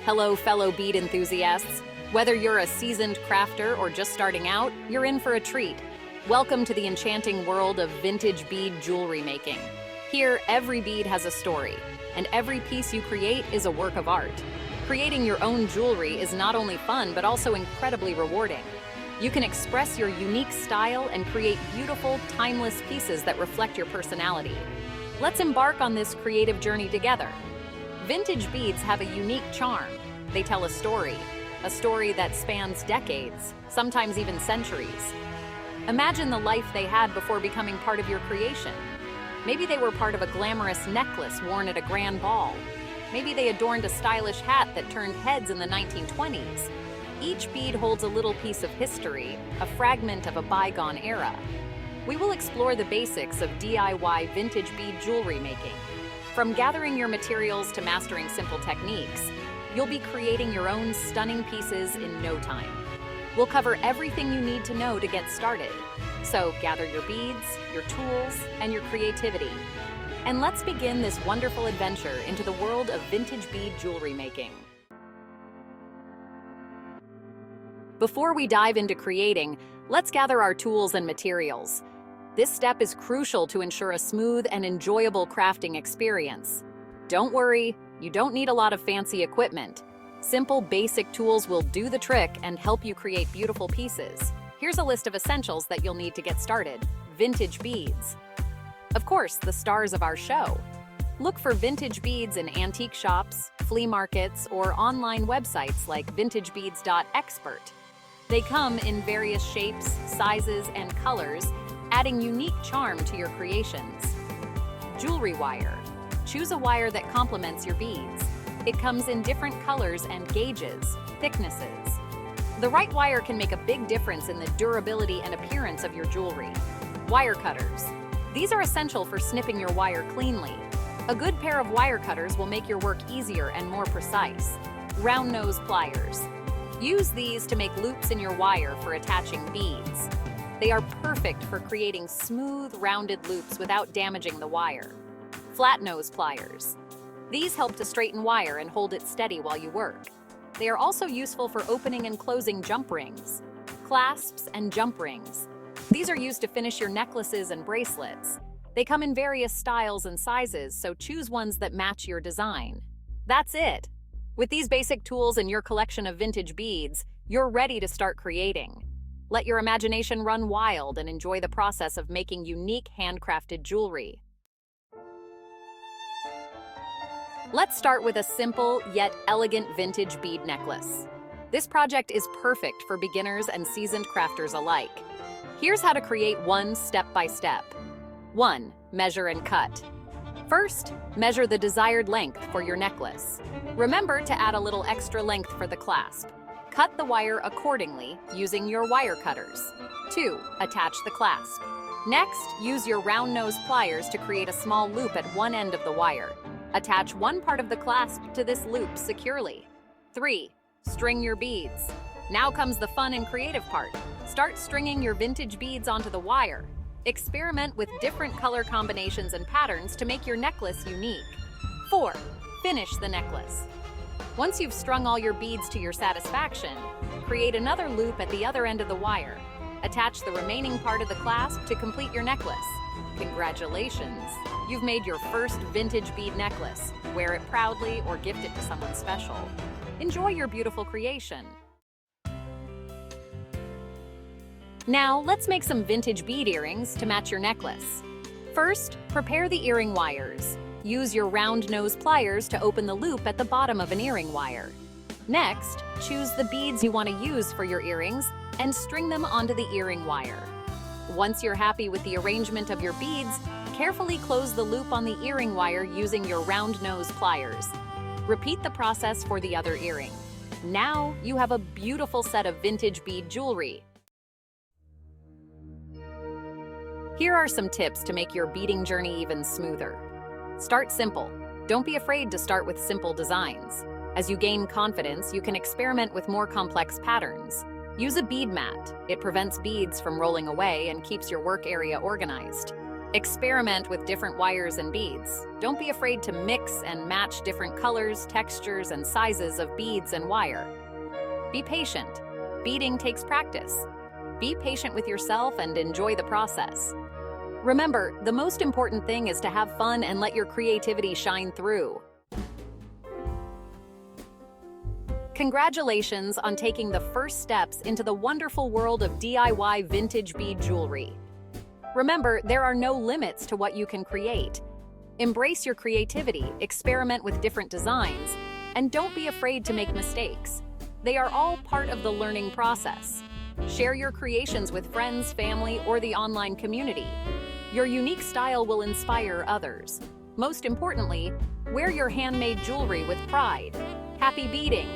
Hello, fellow bead enthusiasts. Whether you're a seasoned crafter or just starting out, you're in for a treat. Welcome to the enchanting world of vintage bead jewelry making. Here, every bead has a story, and every piece you create is a work of art. Creating your own jewelry is not only fun, but also incredibly rewarding. You can express your unique style and create beautiful, timeless pieces that reflect your personality. Let's embark on this creative journey together. Vintage beads have a unique charm. They tell a story that spans decades, sometimes even centuries. Imagine the life they had before becoming part of your creation. Maybe they were part of a glamorous necklace worn at a grand ball. Maybe they adorned a stylish hat that turned heads in the 1920s. Each bead holds a little piece of history, a fragment of a bygone era. We will explore the basics of DIY vintage bead jewelry making. From gathering your materials to mastering simple techniques, you'll be creating your own stunning pieces in no time. We'll cover everything you need to know to get started. So gather your beads, your tools, and your creativity. And let's begin this wonderful adventure into the world of vintage bead jewelry making. Before we dive into creating, let's gather our tools and materials. This step is crucial to ensure a smooth and enjoyable crafting experience. Don't worry, you don't need a lot of fancy equipment. Simple, basic tools will do the trick and help you create beautiful pieces. Here's a list of essentials that you'll need to get started. Vintage beads. Of course, the stars of our show. Look for vintage beads in antique shops, flea markets, or online websites like vintagebeads.expert. They come in various shapes, sizes, and colors, adding unique charm to your creations. Jewelry wire. Choose a wire that complements your beads. It comes in different colors and gauges, thicknesses. The right wire can make a big difference in the durability and appearance of your jewelry. Wire cutters. These are essential for snipping your wire cleanly. A good pair of wire cutters will make your work easier and more precise. Round nose pliers. Use these to make loops in your wire for attaching beads. They are perfect for creating smooth, rounded loops without damaging the wire. Flat nose pliers. These help to straighten wire and hold it steady while you work. They are also useful for opening and closing jump rings. Clasps and jump rings. These are used to finish your necklaces and bracelets. They come in various styles and sizes, so choose ones that match your design. That's it! With these basic tools and your collection of vintage beads, you're ready to start creating. Let your imagination run wild and enjoy the process of making unique handcrafted jewelry. Let's start with a simple yet elegant vintage bead necklace. This project is perfect for beginners and seasoned crafters alike. Here's how to create one step by step. 1. Measure and cut. First, measure the desired length for your necklace. Remember to add a little extra length for the clasp. Cut the wire accordingly using your wire cutters. 2. Attach the clasp. Next, use your round nose pliers to create a small loop at one end of the wire. Attach one part of the clasp to this loop securely. 3. String your beads. Now comes the fun and creative part. Start stringing your vintage beads onto the wire. Experiment with different color combinations and patterns to make your necklace unique. 4. Finish the necklace. Once you've strung all your beads to your satisfaction, create another loop at the other end of the wire. Attach the remaining part of the clasp to complete your necklace. Congratulations! You've made your first vintage bead necklace. Wear it proudly or gift it to someone special. Enjoy your beautiful creation. Now, let's make some vintage bead earrings to match your necklace. First, prepare the earring wires. Use your round nose pliers to open the loop at the bottom of an earring wire. Next, choose the beads you want to use for your earrings and string them onto the earring wire. Once you're happy with the arrangement of your beads, carefully close the loop on the earring wire using your round nose pliers. Repeat the process for the other earring. Now, you have a beautiful set of vintage bead jewelry. Here are some tips to make your beading journey even smoother. Start simple. Don't be afraid to start with simple designs. As you gain confidence, you can experiment with more complex patterns. Use a bead mat. It prevents beads from rolling away and keeps your work area organized. Experiment with different wires and beads. Don't be afraid to mix and match different colors, textures, and sizes of beads and wire. Be patient. Beading takes practice. Be patient with yourself and enjoy the process. Remember, the most important thing is to have fun and let your creativity shine through. Congratulations on taking the first steps into the wonderful world of DIY vintage bead jewelry. Remember, there are no limits to what you can create. Embrace your creativity, experiment with different designs, and don't be afraid to make mistakes. They are all part of the learning process. Share your creations with friends, family, or the online community. Your unique style will inspire others. Most importantly, wear your handmade jewelry with pride. Happy beading!